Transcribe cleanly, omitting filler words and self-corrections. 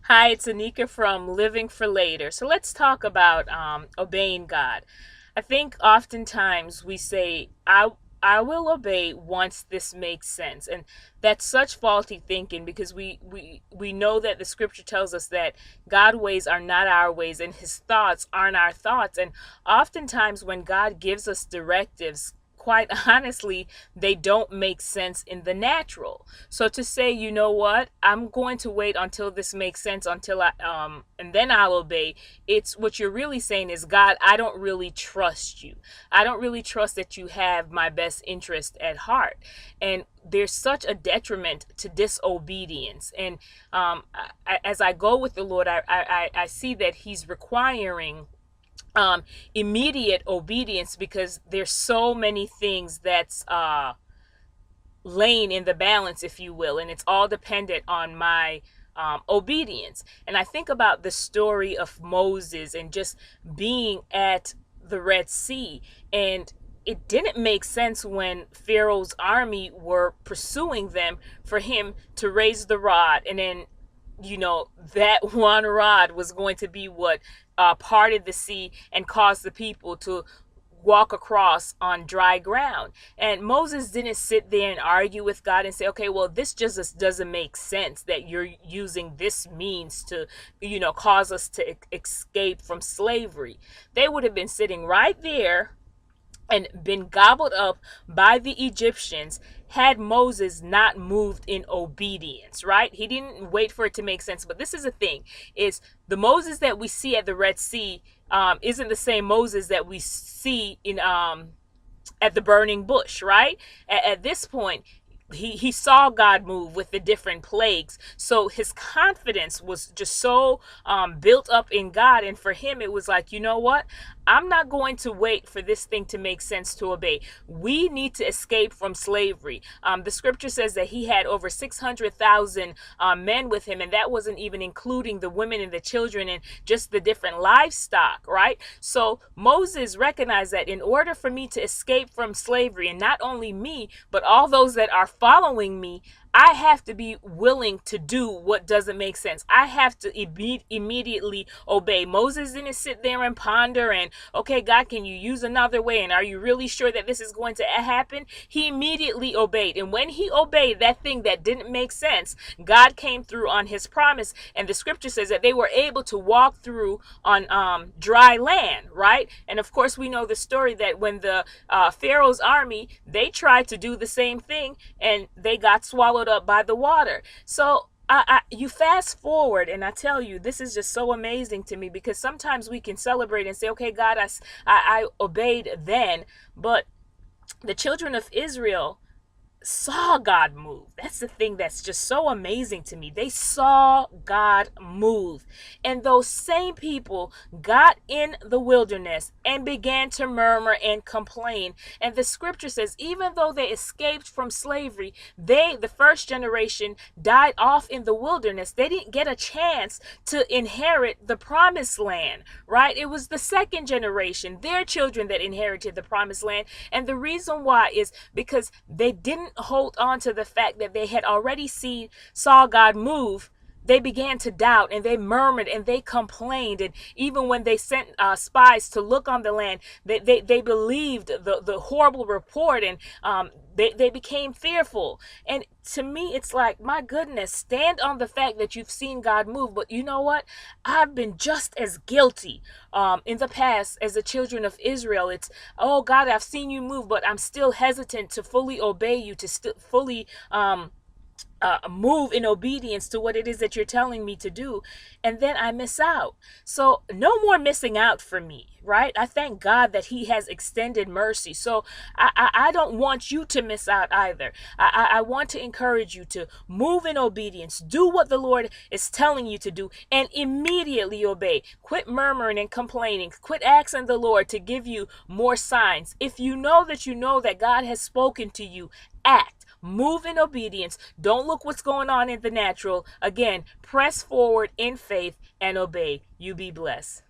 Hi, it's Anika from Living for Later. So let's talk about obeying God. I think oftentimes we say, I will obey once this makes sense. And that's such faulty thinking because we know that the scripture tells us that God's ways are not our ways and his thoughts aren't our thoughts. And oftentimes when God gives us directives, quite honestly, they don't make sense in the natural. So to say, you know what, I'm going to wait until this makes sense until and then I'll obey. It's what you're really saying is, God, I don't really trust you. I don't really trust that you have my best interest at heart. And there's such a detriment to disobedience. And as I go with the Lord, I see that he's requiring immediate obedience because there's so many things that's laying in the balance, if you will, and it's all dependent on my obedience. And I think about the story of Moses and just being at the Red Sea, and it didn't make sense when Pharaoh's army were pursuing them for him to raise the rod, and then that one rod was going to be what parted the sea and caused the people to walk across on dry ground. And Moses didn't sit there and argue with God and say, okay, well, this just doesn't make sense that you're using this means to, cause us to escape from slavery. They would have been sitting right there and been gobbled up by the Egyptians had Moses not moved in obedience, right? He didn't wait for it to make sense. But this is the thing, is the Moses that we see at the Red Sea isn't the same Moses that we see in at the burning bush, right? At this point, he saw God move with the different plagues. So his confidence was just so built up in God. And for him, it was like, you know what? I'm not going to wait for this thing to make sense to obey. We need to escape from slavery. The scripture says that he had over 600,000 men with him, and that wasn't even including the women and the children and just the different livestock, right? So Moses recognized that in order for me to escape from slavery, and not only me, but all those that are following me, I have to be willing to do what doesn't make sense. I have to immediately obey. Moses didn't sit there and ponder and, okay, God, can you use another way? And are you really sure that this is going to happen? He immediately obeyed. And when he obeyed that thing that didn't make sense, God came through on his promise. And the scripture says that they were able to walk through on dry land, right? And of course, we know the story that when the Pharaoh's army, they tried to do the same thing and they got swallowed up by the water. So you fast forward, and I tell you, this is just so amazing to me because sometimes we can celebrate and say, okay, God, I obeyed then, but the children of Israel saw God move. That's the thing that's just so amazing to me. They saw God move. And those same people got in the wilderness and began to murmur and complain. And the scripture says, even though they escaped from slavery, the first generation, died off in the wilderness. They didn't get a chance to inherit the promised land, right? It was the second generation, their children, that inherited the promised land. And the reason why is because they didn't hold on to the fact that they had already saw God move. They began to doubt and they murmured and they complained. And even when they sent spies to look on the land, they believed the horrible report, and they became fearful. And to me, it's like, my goodness, stand on the fact that you've seen God move. But you know what? I've been just as guilty in the past as the children of Israel. It's, oh God, I've seen you move, but I'm still hesitant to fully obey you, to fully move in obedience to what it is that you're telling me to do, and then I miss out. So no more missing out for me, right? I thank God that he has extended mercy. So I don't want you to miss out either. I want to encourage you to move in obedience, do what the Lord is telling you to do, and immediately obey. Quit murmuring and complaining. Quit asking the Lord to give you more signs. If you know that God has spoken to you, act. Move in obedience. Don't look what's going on in the natural. Again, press forward in faith and obey. You be blessed.